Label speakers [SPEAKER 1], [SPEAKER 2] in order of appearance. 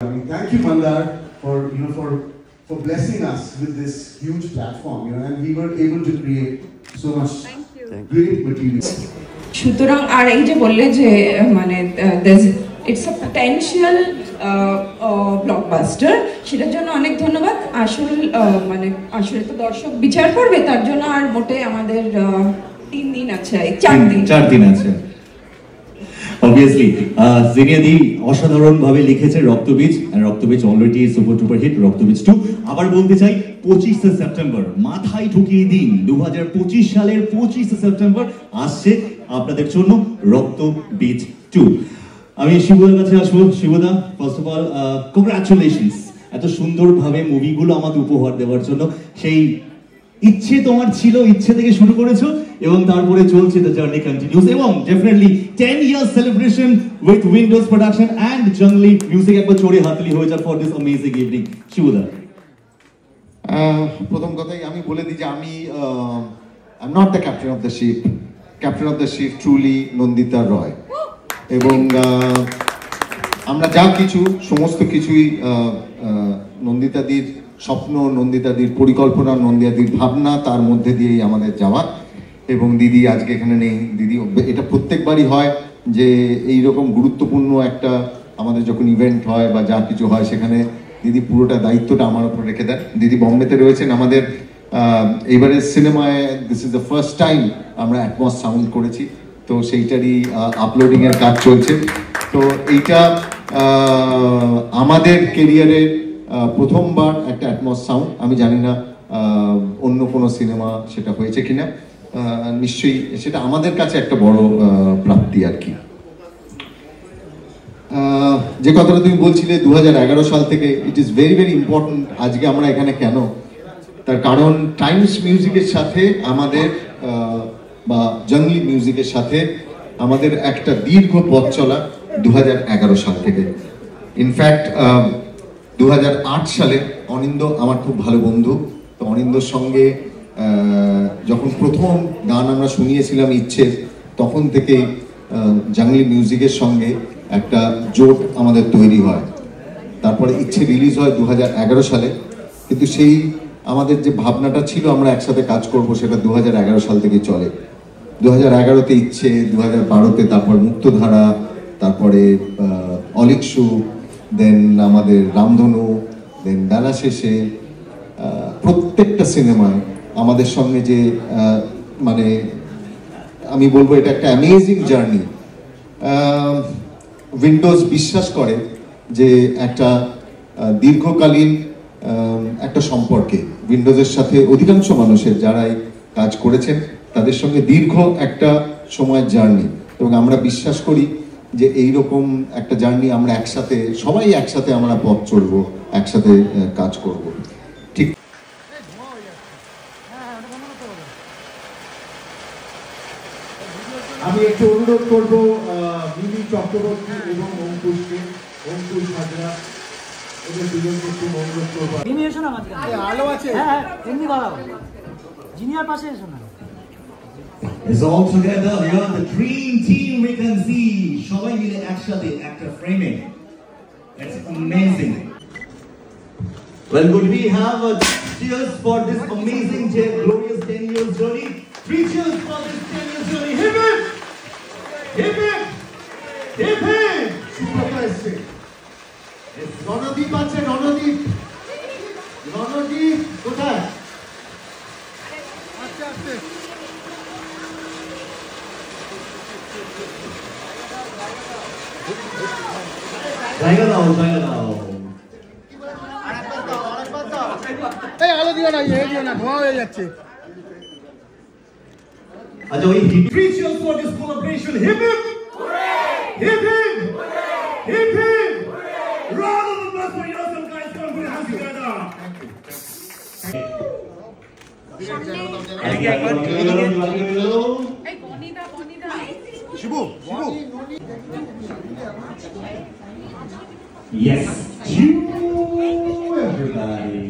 [SPEAKER 1] I mean, thank you, Mandar, for blessing us with this huge platform, and we were able to create so much great material.
[SPEAKER 2] সুতরাং আর এই যে বললে যে মানে it's a potential blockbuster, সেটার জন্য অনেক ধন্যবাদ। আসলে তো দর্শক বিচার করবে, তার জন্য আর মোটে আমাদের 3 দিন আছে, 4 দিন আছে।
[SPEAKER 3] Obviously, জিনিয়াদি অসাধারণ ভাবে লিখেছে রক্তবীজ, and রক্তবীজ অলরেডি সুপার ডুপার হিট। রক্তবীজ 2 আবার বলতে চাই 25 সেপ্টেম্বর মাথায় ঢুকিয়ে দিন, 2025 সালের 25 সেপ্টেম্বর আসছে আপনাদের জন্য রক্তবীজ 2। আমি শিবুদার কাছে আসবো। শিবুদা, ফার্স্ট অফ অল কংগ্রাচুলেশনস এত সুন্দরভাবে মুভিগুলো আমাকে উপহার দেওয়ার জন্য। সেই ইচ্ছে তোমার ছিল, ইচ্ছে থেকে শুরু করেছো এবং তারপরে চলছে, দ্য জার্নি কন্টিনিউস। এবং definitely 10 years celebration with Windows production and Jungli music. একবার চড়ে হাতলি হয়ে যাক ফর দিস অ্যামেজিং ইভিনিং। শিবুদা,
[SPEAKER 4] প্রথম কথাই আমি বলে দিই যে আমি I am not the captain of the ship. Captain of the ship truly Nandita Roy. এবং আমরা যা কিছু সমস্ত কিছুই নন্দিতাদির স্বপ্ন, নন্দিতাদির পরিকল্পনা, নন্দিতাদির ভাবনা, তার মধ্যে দিয়েই আমাদের যাওয়া। এবং দিদি আজকে এখানে নেই। দিদি, এটা প্রত্যেকবারই হয় যে এইরকম গুরুত্বপূর্ণ একটা আমাদের যখন ইভেন্ট হয় বা যা কিছু হয়, সেখানে দিদি পুরোটা দায়িত্বটা আমার উপর রেখে দেন। দিদি বম্বেতে রয়েছেন। আমাদের এইবারের সিনেমায় this is the first time আমরা অ্যাটমস সাউন্ড করেছি, তো সেইটারই আপলোডিংয়ের কাজ চলছে। তো এইটা আমাদের কেরিয়ারের প্রথমবার একটা অ্যাটমস সাউন্ড। আমি জানি না অন্য কোনো সিনেমা সেটা হয়েছে কিনা, নিশ্চয়ই সেটা আমাদের কাছে একটা বড় প্রাপ্তি আর কি। যে কথাটা তুমি বলছিলে 2011 সাল থেকে, it is very very important. আজকে আমরা এখানে কেন, তার কারণ টাইমস মিউজিকের সাথে আমাদের বা জঙ্গলি মিউজিকের সাথে আমাদের একটা দীর্ঘ পথ চলা 2011 সাল থেকে। ইনফ্যাক্ট 2008 সালে অনিন্দ আমার খুব ভালো বন্ধু, তো অনিন্দর সঙ্গে যখন প্রথম গান আমরা শুনিয়েছিলাম ইচ্ছে, তখন থেকে জঙ্গলি মিউজিকের সঙ্গে একটা জোট আমাদের তৈরি হয়। তারপরে ইচ্ছে রিলিজ হয় 2011 সালে, কিন্তু সেই আমাদের যে ভাবনাটা ছিল আমরা একসাথে কাজ করব, সেটা 2011 সাল থেকে চলে। 2011-তে ইচ্ছে, 2012-তে তারপর মুক্তধারা, তারপরে অলিকসু, দেন আমাদের রামধনু, দেন বেলা শেষে। প্রত্যেকটা সিনেমায় আমাদের সঙ্গে যে মানে আমি বলবো এটা একটা অ্যামেজিং জার্নি। উইন্ডোজ বিশ্বাস করে যে একটা দীর্ঘকালীন একটা সম্পর্কে উইন্ডোজের সাথে অধিকাংশ মানুষের যারাই কাজ করেছেন তাদের সঙ্গে দীর্ঘ একটা সময়ের জার্নি, এবং আমরা বিশ্বাস করি যে এইরকম একটা জার্নি আমরা একসাথে, সবাই একসাথে আমরা পথ চলবো, একসাথে কাজ করব। ঠিক
[SPEAKER 1] আমি একটু অনুরোধ করবো মিমি চক্রবর্তী এবং অঙ্কুশকে, অঙ্কুশ হাজরা, এদের দুজনকে একটু অনুরোধ করবো।
[SPEAKER 5] মিমি এসো না মাঝখানে, আলো আছে। হ্যাঁ এমনি বাড়াও, জিনিয়ার পাশে এসো না।
[SPEAKER 3] It's all together here, the dream team we can see. সবাই মিলে একসাথে একটা ফ্রেমে। It's amazing. Well, could we have a cheers for this amazing, glorious 10 years journey? 3 cheers for this 10 years journey. Hip hip! Hip hip! Hip hip!
[SPEAKER 1] সুপ্রকাশে Randeep আছে, রণদীপ, রণদীপ কোথায়? আস্তে আস্তে
[SPEAKER 3] জায়গা দাও, জায়গা দাও।
[SPEAKER 5] এই আলো দিও না, এই দিও না, ধোঁয়া হয়ে যাচ্ছে।
[SPEAKER 3] আচ্ছা, ওই three cheers for this collaboration. Hip hip! Hip hip! Hip hip! Round of applause for yourself, guys. Come on, put your hands together.
[SPEAKER 1] Shibu, Shibu.
[SPEAKER 3] Yes, you everybody.